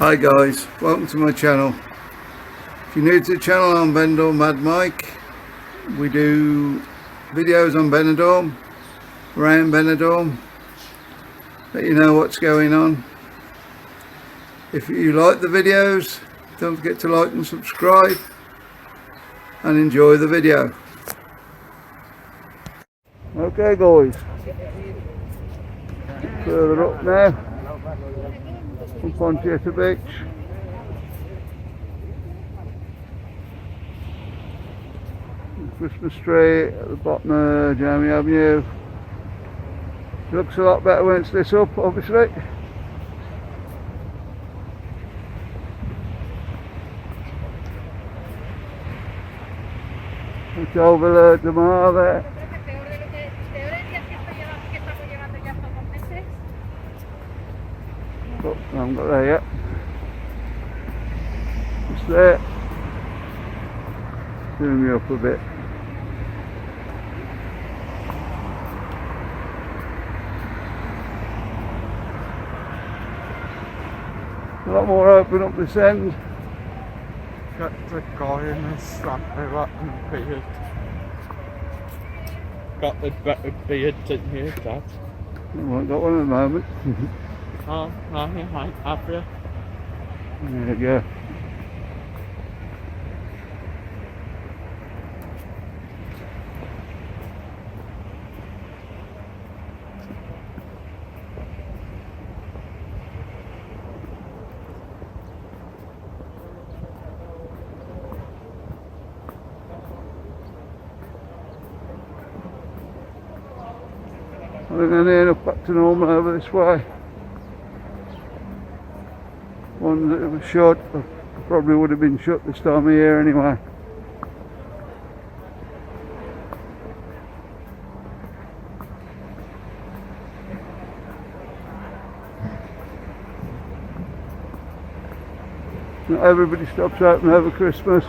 Hi guys, welcome to my channel. If you're new to the channel, I'm Benidorm Mad Mike. We do videos on Benidorm, around Benidorm, let you know what's going on. If you like the videos, don't forget to like and subscribe and enjoy the video. Okay guys, further up now, from Pontieta Beach. Christmas tree at the bottom of Jamie Avenue. It looks a lot better when it's lit up, obviously. It's over the mall there. Oh, I haven't got there yet. It's there. Zoom me up a bit. A lot more open up this end. Got the guy in his slapper and beard. Got the better beard than you, Dad. I haven't got one at the moment. Oh, no, he might have you. There you go. I think I need up back to normal over this way. One that was shut, probably would have been shut this time of year anyway. Not everybody stops open over Christmas.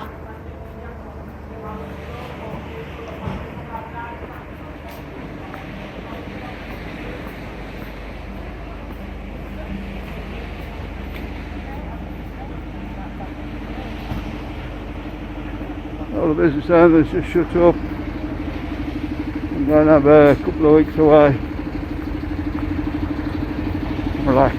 All the business owners just shut up. I'm going to have a couple of weeks away. Relax.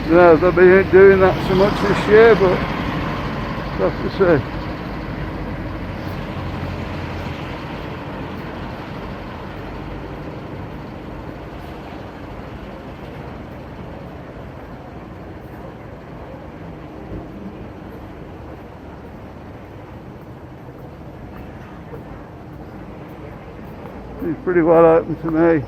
No, they'll be doing that so much this year, but we'll have to see. It's pretty well open to me.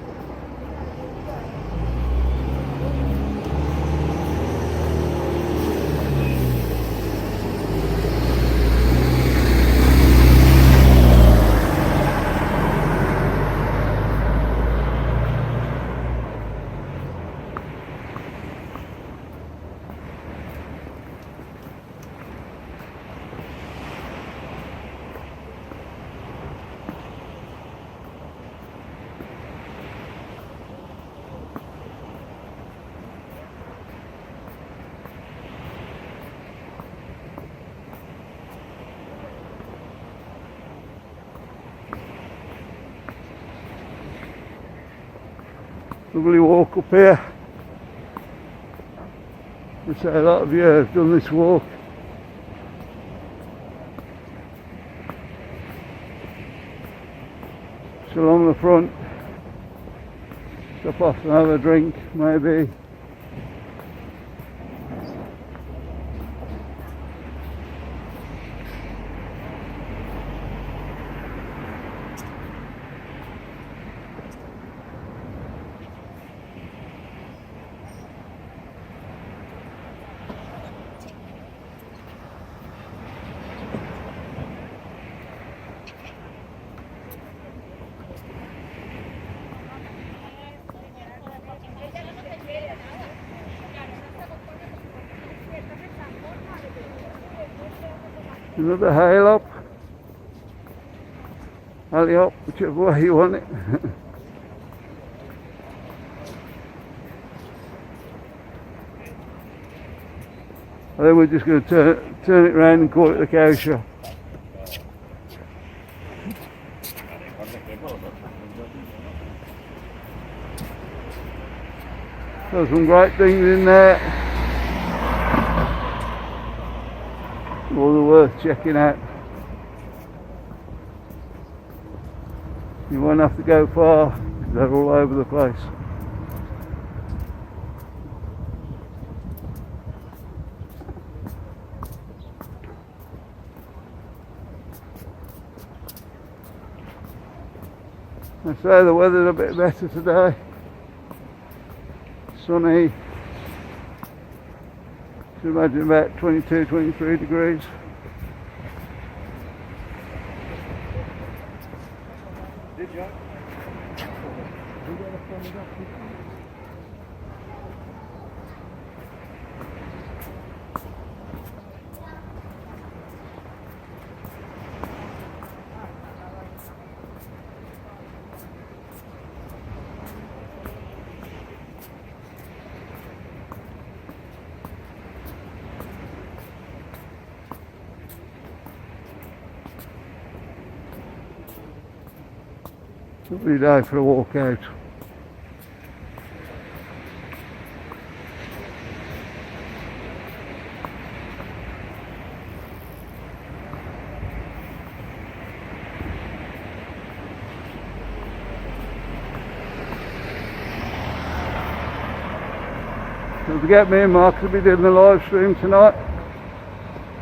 Lovely walk up here. I say a lot of you have done this walk. It's along the front. Stop off and have a drink, maybe. Another hail up. I alley up, whichever way you want it. I think we're just going to turn it round and call it the cow shop. There's some great things in there. All worth checking out. You won't have to go far, they're all over the place. I say the weather's a bit better today. Sunny. Should imagine about 22, 23 degrees. Did you? Lovely day for a walk out. Don't forget, me and Mark will be doing the live stream tonight.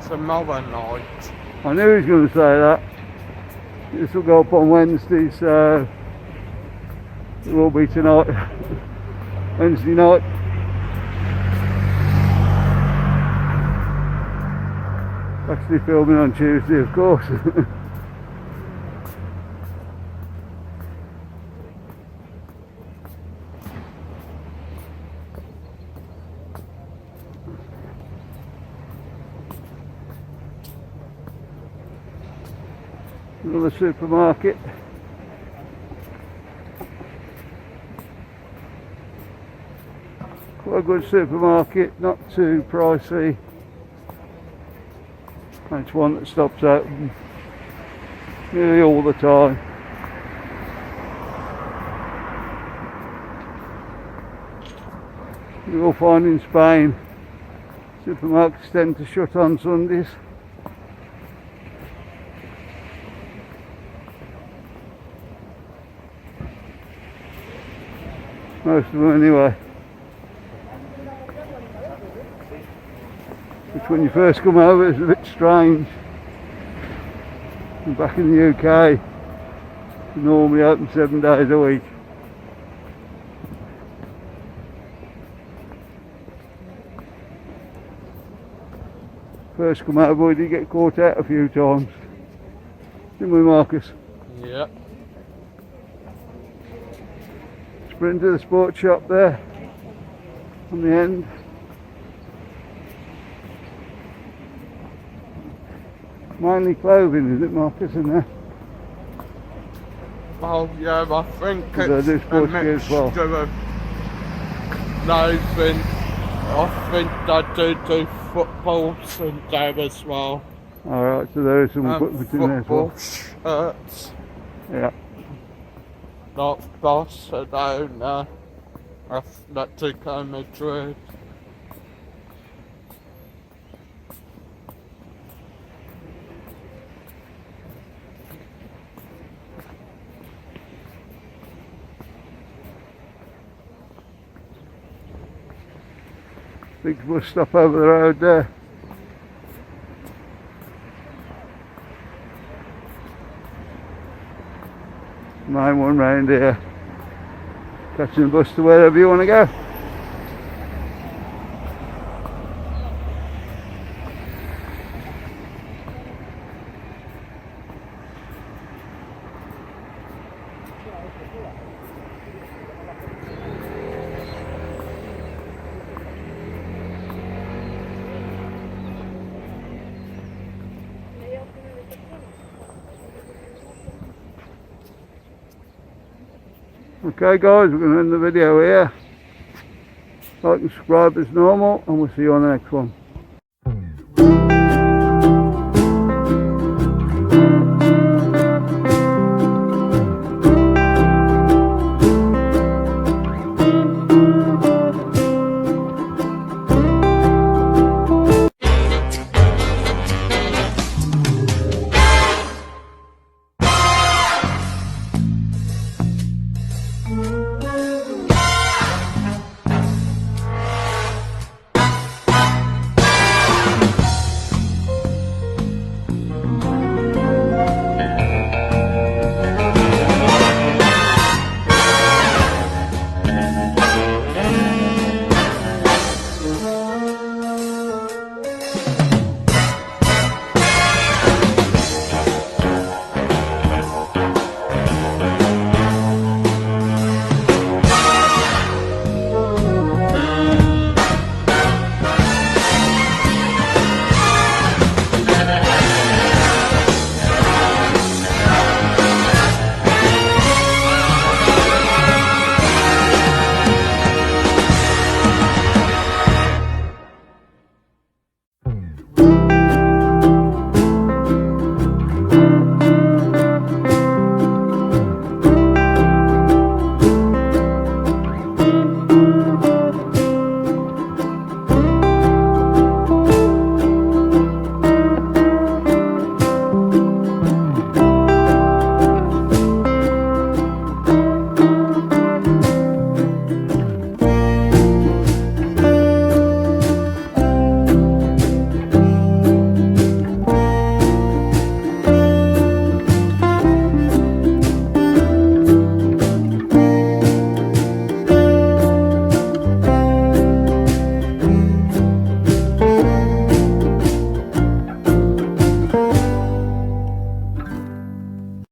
Tomorrow night. I knew he was going to say that. This will go up on Wednesday, so it will be tonight. Wednesday night. Actually filming on Tuesday, of course. Another supermarket. Quite a good supermarket, not too pricey. And it's one that stops open nearly all the time. You will find in Spain supermarkets tend to shut on Sundays. Most of them anyway. Which when you first come over is a bit strange. And back in the UK, they normally open 7 days a week. First come over, we did get caught out a few times. Didn't we, Marcus? Yeah. Sprint to the sports shop there on the end. Mainly clothing, is it, Marcus, in there? Well, yeah, I think They do it's a sports gear as well. mixture of clothing. I think they do footballs in there as well. Alright, so there is some equipment in there as well. Football shirts. Yeah. Not Barcelona, Atletico Madrid. Big bus stop over the road there. Main one round here. Catching the bus to wherever you want to go. Okay guys, we're going to end the video here. Like and subscribe as normal, and we'll see you on the next one.